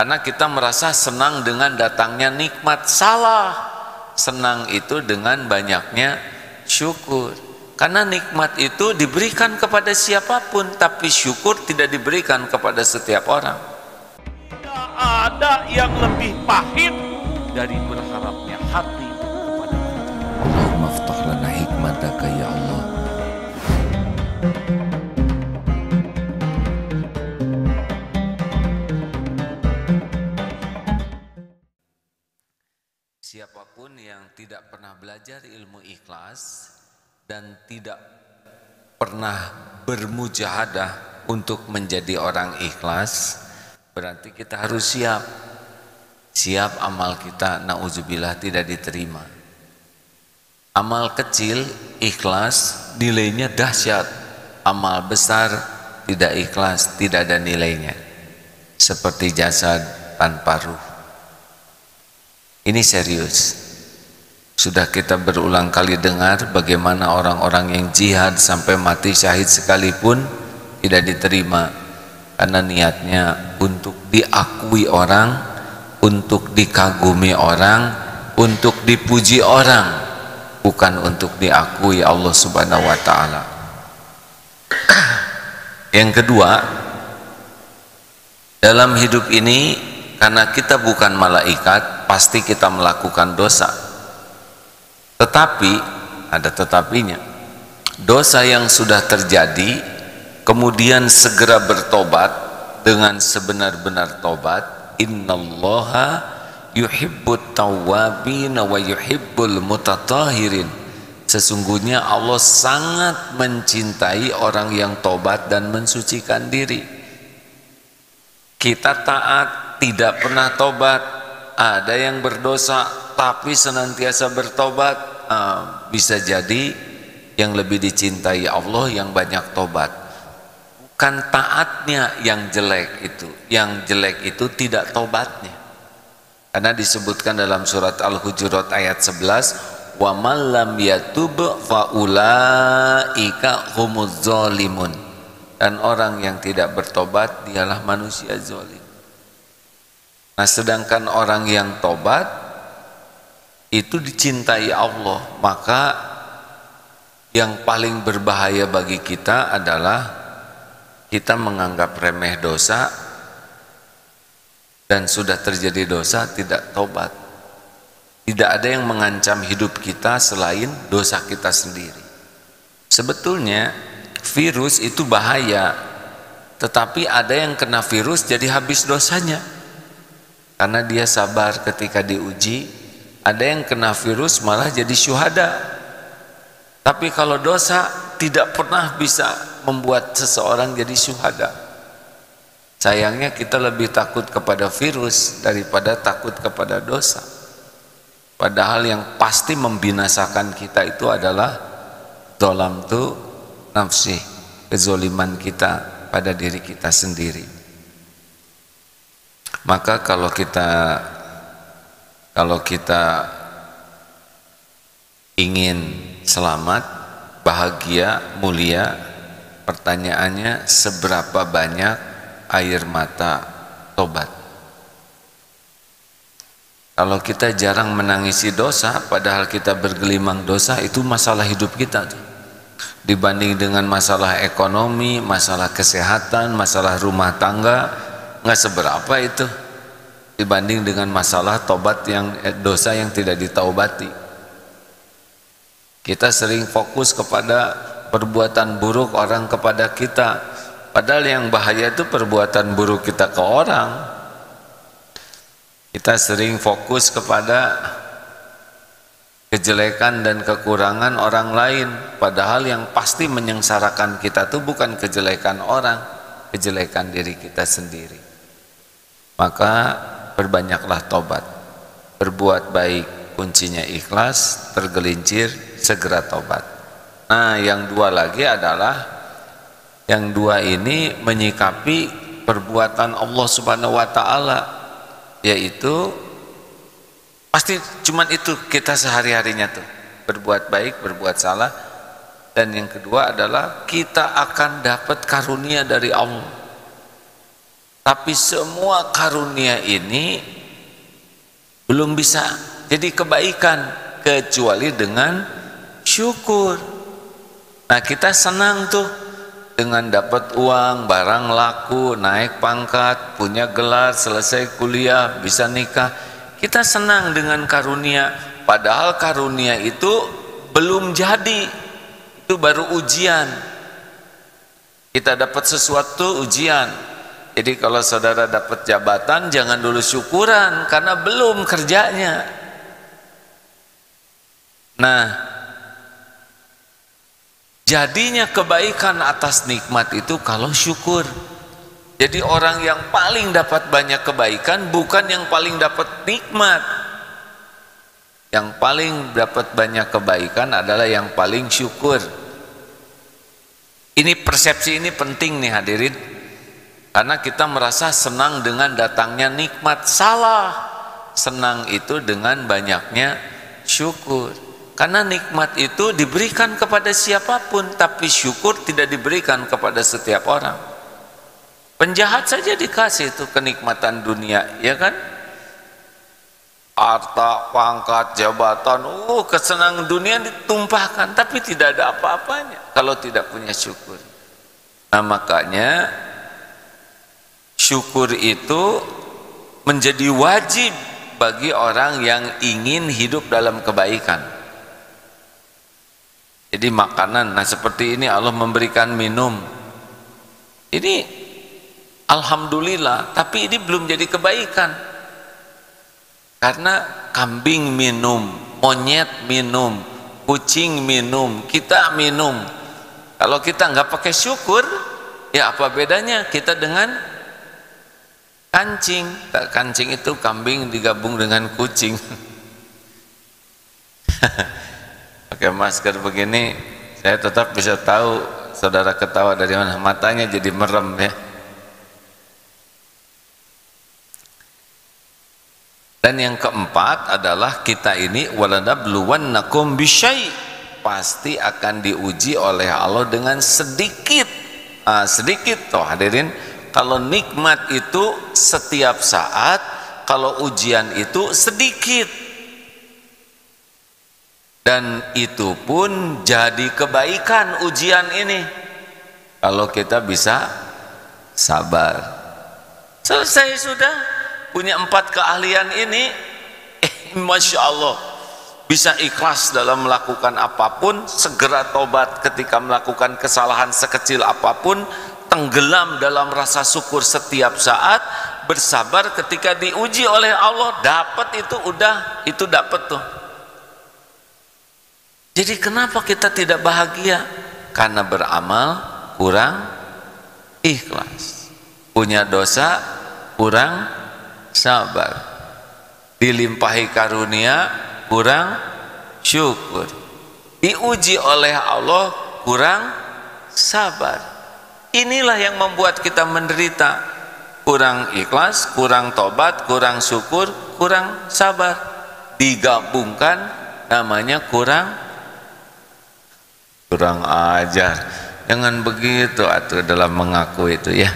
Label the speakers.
Speaker 1: Karena kita merasa senang dengan datangnya nikmat. Salah. Senang itu dengan banyaknya syukur. Karena nikmat itu diberikan kepada siapapun, tapi syukur tidak diberikan kepada setiap orang.
Speaker 2: Tidak ada yang lebih pahit dari berharapnya hati kepada Allah.
Speaker 1: Allahumma aftah lana hikmataka ya Allah. Siapapun yang tidak pernah belajar ilmu ikhlas dan tidak pernah bermujahadah untuk menjadi orang ikhlas, berarti kita harus siap amal kita na'udzubillah tidak diterima. Amal kecil ikhlas nilainya dahsyat, amal besar tidak ikhlas tidak ada nilainya, seperti jasad tanpa ruh. Ini serius. Sudah kita berulang kali dengar bagaimana orang-orang yang jihad sampai mati syahid sekalipun tidak diterima, karena niatnya untuk diakui orang, untuk dikagumi orang, untuk dipuji orang, bukan untuk diakui Allah Subhanahu wa taala. Yang kedua, dalam hidup ini karena kita bukan malaikat, pasti kita melakukan dosa. Tetapi, ada tetapinya, dosa yang sudah terjadi, kemudian segera bertobat dengan sebenar-benar tobat. Innallaha yuhibbut tawwabin wa yuhibbul mutatahhirin. Sesungguhnya Allah sangat mencintai orang yang tobat dan mensucikan diri. Kita taat, tidak pernah tobat. Ada yang berdosa tapi senantiasa bertobat. Bisa jadi yang lebih dicintai Allah yang banyak tobat. Bukan taatnya yang jelek itu. Yang jelek itu tidak tobatnya. Karena disebutkan dalam surat Al-Hujurat ayat 11, wa man lam yatub fa ulaika humuz zalimun. Dan orang yang tidak bertobat dialah manusia zalim. Nah, sedangkan orang yang tobat itu dicintai Allah. Maka yang paling berbahaya bagi kita adalah kita menganggap remeh dosa dan sudah terjadi dosa tidak tobat. Tidak ada yang mengancam hidup kita selain dosa kita sendiri. Sebetulnya virus itu bahaya, tetapi ada yang kena virus jadi habis dosanya karena dia sabar ketika diuji. Ada yang kena virus malah jadi syuhada. Tapi kalau dosa tidak pernah bisa membuat seseorang jadi syuhada. Sayangnya kita lebih takut kepada virus daripada takut kepada dosa. Padahal yang pasti membinasakan kita itu adalah dolam tu nafsi, kezoliman kita pada diri kita sendiri. Maka kalau kita ingin selamat, bahagia, mulia, pertanyaannya seberapa banyak air mata tobat. Kalau kita jarang menangisi dosa, padahal kita bergelimang dosa, itu masalah hidup kita tuh. Dibanding dengan masalah ekonomi, masalah kesehatan, masalah rumah tangga, nggak seberapa itu dibanding dengan masalah tobat yang dosa yang tidak ditaubati. Kita sering fokus kepada perbuatan buruk orang kepada kita, padahal yang bahaya itu perbuatan buruk kita ke orang. Kita sering fokus kepada kejelekan dan kekurangan orang lain, padahal yang pasti menyengsarakan kita itu bukan kejelekan orang, kejelekan diri kita sendiri. Maka perbanyaklah tobat. Berbuat baik kuncinya ikhlas, tergelincir segera tobat. Nah, yang dua lagi adalah, yang dua ini menyikapi perbuatan Allah Subhanahu wa taala, yaitu pasti cuman itu kita sehari-harinya tuh, berbuat baik, berbuat salah. Dan yang kedua adalah kita akan dapat karunia dari Allah. Tapi semua karunia ini belum bisa jadi kebaikan kecuali dengan syukur. Nah, kita senang tuh dengan dapat uang, barang laku, naik pangkat, punya gelar, selesai kuliah, bisa nikah. Kita senang dengan karunia, padahal karunia itu belum jadi. Itu baru ujian. Kita dapat sesuatu ujian. Jadi kalau saudara dapat jabatan, jangan dulu syukuran karena belum kerjanya. Nah, jadinya kebaikan atas nikmat itu kalau syukur. Jadi orang yang paling dapat banyak kebaikan bukan yang paling dapat nikmat. Yang paling dapat banyak kebaikan adalah yang paling syukur. Ini persepsi ini penting nih hadirin. Karena kita merasa senang dengan datangnya nikmat. Salah. Senang itu dengan banyaknya syukur. Karena nikmat itu diberikan kepada siapapun, tapi syukur tidak diberikan kepada setiap orang. Penjahat saja dikasih itu kenikmatan dunia, ya kan? Harta, pangkat, jabatan, kesenangan dunia ditumpahkan, tapi tidak ada apa-apanya kalau tidak punya syukur. Nah, makanya syukur itu menjadi wajib bagi orang yang ingin hidup dalam kebaikan. Jadi makanan, nah seperti ini Allah memberikan minum. Ini alhamdulillah, tapi ini belum jadi kebaikan. Karena kambing minum, monyet minum, kucing minum, kita minum. Kalau kita nggak pakai syukur, ya apa bedanya kita dengan kancing? Kancing itu kambing digabung dengan kucing. Pakai masker begini, saya tetap bisa tahu saudara ketawa dari mana, matanya jadi merem ya. Dan yang keempat adalah kita ini walanabluwannakum bisyai', pasti akan diuji oleh Allah dengan sedikit. Sedikit toh hadirin, kalau nikmat itu setiap saat, kalau ujian itu sedikit. Dan itu pun jadi kebaikan ujian ini kalau kita bisa sabar. Selesai sudah, punya 4 keahlian ini, Masya Allah, bisa ikhlas dalam melakukan apapun, segera tobat ketika melakukan kesalahan sekecil apapun, tenggelam dalam rasa syukur setiap saat, bersabar ketika diuji oleh Allah, dapat itu udah, itu dapat tuh. Jadi kenapa kita tidak bahagia? Karena beramal kurang ikhlas, punya dosa kurang sabar, dilimpahi karunia kurang syukur, diuji oleh Allah kurang sabar. Inilah yang membuat kita menderita, kurang ikhlas, kurang tobat, kurang syukur, kurang sabar, digabungkan namanya kurang ajar. Jangan begitu atuh dalam mengaku itu ya.